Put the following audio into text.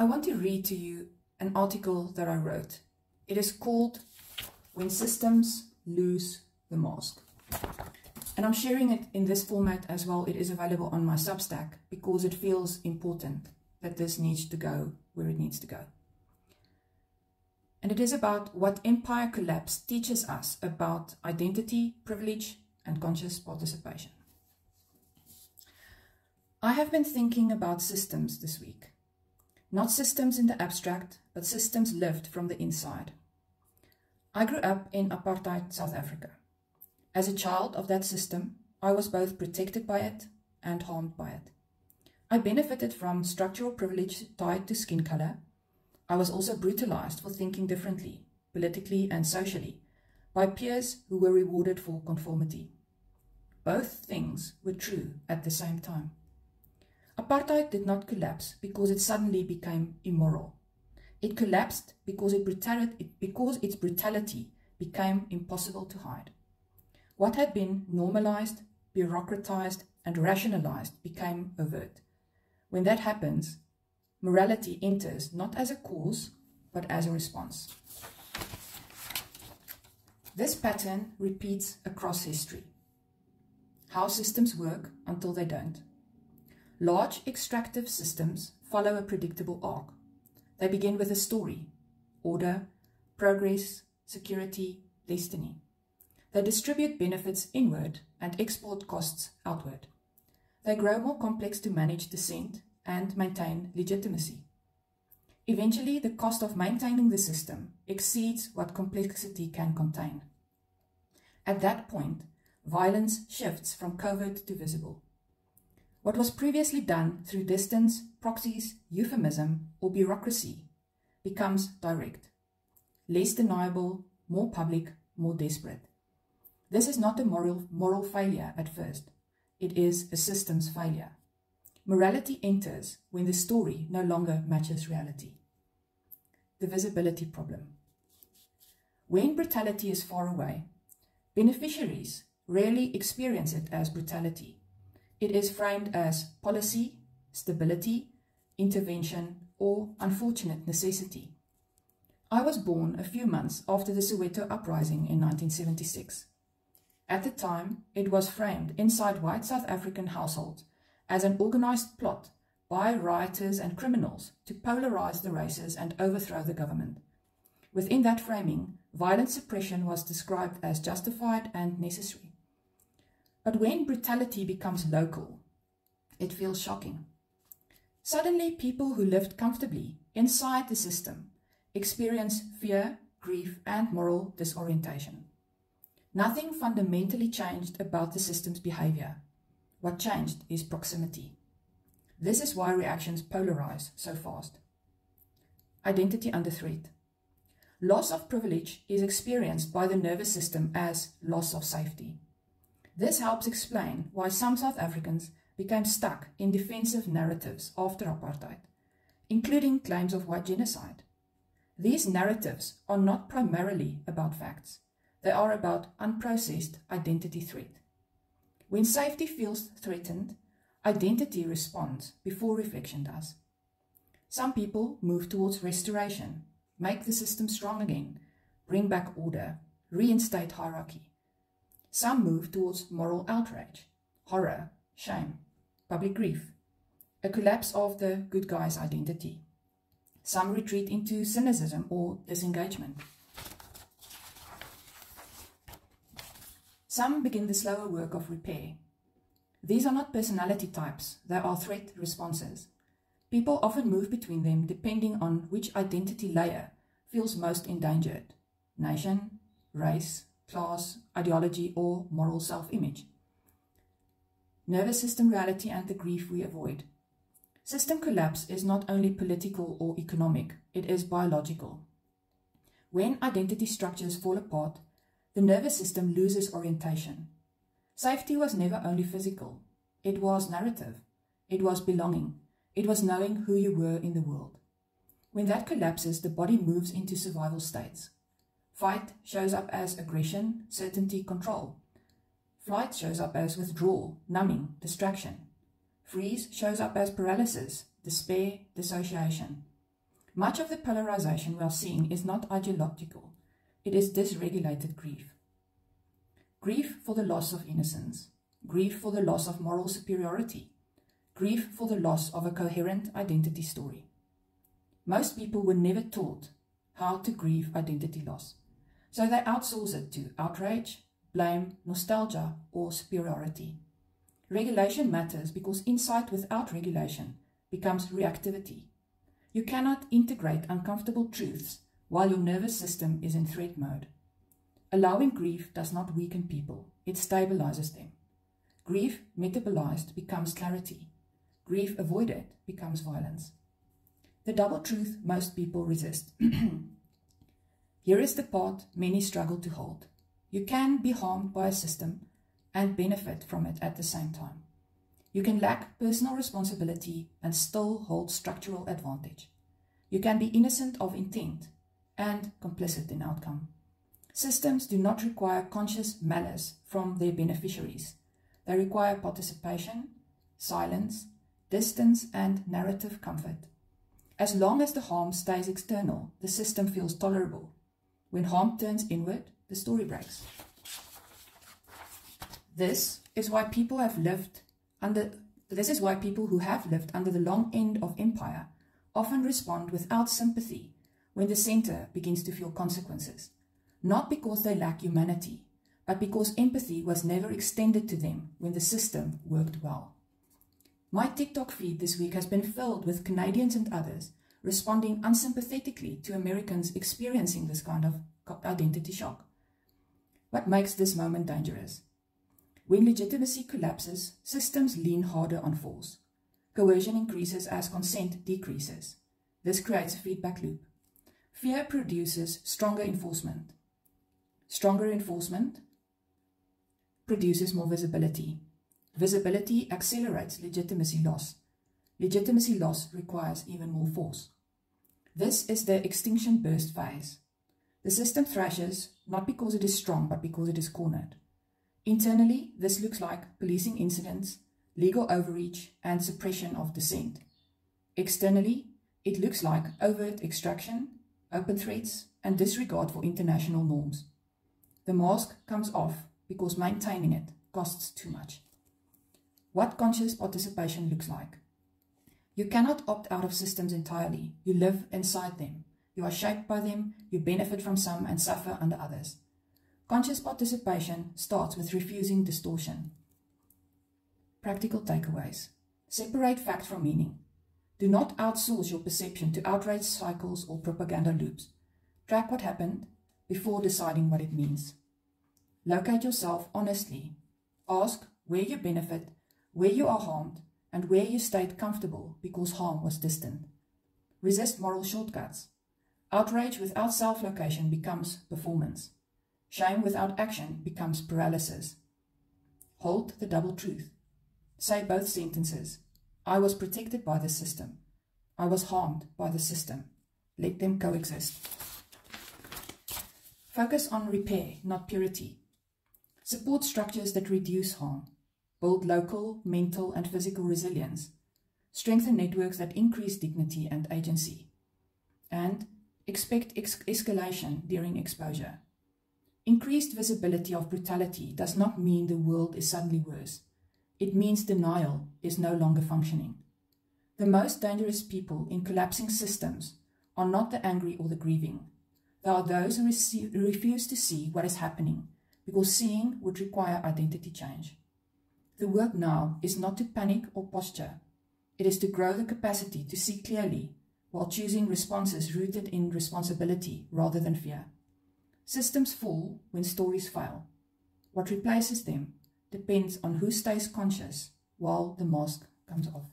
I want to read to you an article that I wrote. It is called When Systems Lose the Mask. And I'm sharing it in this format as well. It is available on my Substack because it feels important that this needs to go where it needs to go. And it is about what empire collapse teaches us about identity, privilege, and conscious participation. I have been thinking about systems this week. Not systems in the abstract, but systems lived from the inside. I grew up in apartheid South Africa. As a child of that system, I was both protected by it and harmed by it. I benefited from structural privilege tied to skin color. I was also brutalized for thinking differently, politically and socially, by peers who were rewarded for conformity. Both things were true at the same time. Apartheid did not collapse because it suddenly became immoral. It collapsed because its brutality became impossible to hide. What had been normalized, bureaucratized, and rationalized became overt. When that happens, morality enters not as a cause, but as a response. This pattern repeats across history. How systems work until they don't. Large extractive systems follow a predictable arc. They begin with a story, order, progress, security, destiny. They distribute benefits inward and export costs outward. They grow more complex to manage dissent and maintain legitimacy. Eventually, the cost of maintaining the system exceeds what complexity can contain. At that point, violence shifts from covert to visible. What was previously done through distance, proxies, euphemism, or bureaucracy becomes direct, less deniable, more public, more desperate. This is not a moral failure at first. It is a systems failure. Morality enters when the story no longer matches reality. The visibility problem. When brutality is far away, beneficiaries rarely experience it as brutality. It is framed as policy, stability, intervention, or unfortunate necessity. I was born a few months after the Soweto uprising in 1976. At the time, it was framed inside white South African households as an organized plot by rioters and criminals to polarize the races and overthrow the government. Within that framing, violent suppression was described as justified and necessary. But when brutality becomes local, it feels shocking. Suddenly, people who lived comfortably inside the system experience fear, grief, and moral disorientation. Nothing fundamentally changed about the system's behavior. What changed is proximity. This is why reactions polarize so fast. Identity under threat. Loss of privilege is experienced by the nervous system as loss of safety. This helps explain why some South Africans became stuck in defensive narratives after apartheid, including claims of white genocide. These narratives are not primarily about facts. They are about unprocessed identity threat. When safety feels threatened, identity responds before reflection does. Some people move towards restoration, make the system strong again, bring back order, reinstate hierarchy. Some move towards moral outrage, horror, shame, public grief, a collapse of the good guy's identity. Some retreat into cynicism or disengagement. Some begin the slower work of repair. These are not personality types, they are threat responses. People often move between them depending on which identity layer feels most endangered: nation, race, class, ideology, or moral self-image. Nervous system reality and the grief we avoid. System collapse is not only political or economic, it is biological. When identity structures fall apart, the nervous system loses orientation. Safety was never only physical. It was narrative. It was belonging. It was knowing who you were in the world. When that collapses, the body moves into survival states. Fight shows up as aggression, certainty, control. Flight shows up as withdrawal, numbing, distraction. Freeze shows up as paralysis, despair, dissociation. Much of the polarization we are seeing is not ideological. It is dysregulated grief. Grief for the loss of innocence. Grief for the loss of moral superiority. Grief for the loss of a coherent identity story. Most people were never taught how to grieve identity loss, so they outsource it to outrage, blame, nostalgia, or superiority. Regulation matters because insight without regulation becomes reactivity. You cannot integrate uncomfortable truths while your nervous system is in threat mode. Allowing grief does not weaken people, it stabilizes them. Grief metabolized becomes clarity. Grief avoided becomes violence. The double truth most people resist. Here is the part many struggle to hold. You can be harmed by a system and benefit from it at the same time. You can lack personal responsibility and still hold structural advantage. You can be innocent of intent and complicit in outcome. Systems do not require conscious malice from their beneficiaries. They require participation, silence, distance, and narrative comfort. As long as the harm stays external, the system feels tolerable. When harm turns inward, the story breaks. This is why people who have lived under the long end of empire often respond without sympathy when the center begins to feel consequences, not because they lack humanity, but because empathy was never extended to them when the system worked well. My TikTok feed this week has been filled with Canadians and others responding unsympathetically to Americans experiencing this kind of identity shock. What makes this moment dangerous? When legitimacy collapses, systems lean harder on force. Coercion increases as consent decreases. This creates a feedback loop. Fear produces stronger enforcement. Stronger enforcement produces more visibility. Visibility accelerates legitimacy loss. Legitimacy loss requires even more force. This is the extinction burst phase. The system thrashes not because it is strong, but because it is cornered. Internally, this looks like policing incidents, legal overreach, and suppression of dissent. Externally, it looks like overt extraction, open threats, and disregard for international norms. The mask comes off because maintaining it costs too much. What conscious participation looks like. You cannot opt out of systems entirely. You live inside them. You are shaped by them. You benefit from some and suffer under others. Conscious participation starts with refusing distortion. Practical takeaways. Separate fact from meaning. Do not outsource your perception to outrage cycles or propaganda loops. Track what happened before deciding what it means. Locate yourself honestly. Ask where you benefit, where you are harmed, and where you stayed comfortable because harm was distant. Resist moral shortcuts. Outrage without self-location becomes performance. Shame without action becomes paralysis. Hold the double truth. Say both sentences. I was protected by the system. I was harmed by the system. Let them coexist. Focus on repair, not purity. Support structures that reduce harm. Build local, mental, and physical resilience. Strengthen networks that increase dignity and agency. And expect escalation during exposure. Increased visibility of brutality does not mean the world is suddenly worse. It means denial is no longer functioning. The most dangerous people in collapsing systems are not the angry or the grieving. They are those who refuse to see what is happening, because seeing would require identity change. The work now is not to panic or posture. It is to grow the capacity to see clearly while choosing responses rooted in responsibility rather than fear. Systems fall when stories fail. What replaces them depends on who stays conscious while the mask comes off.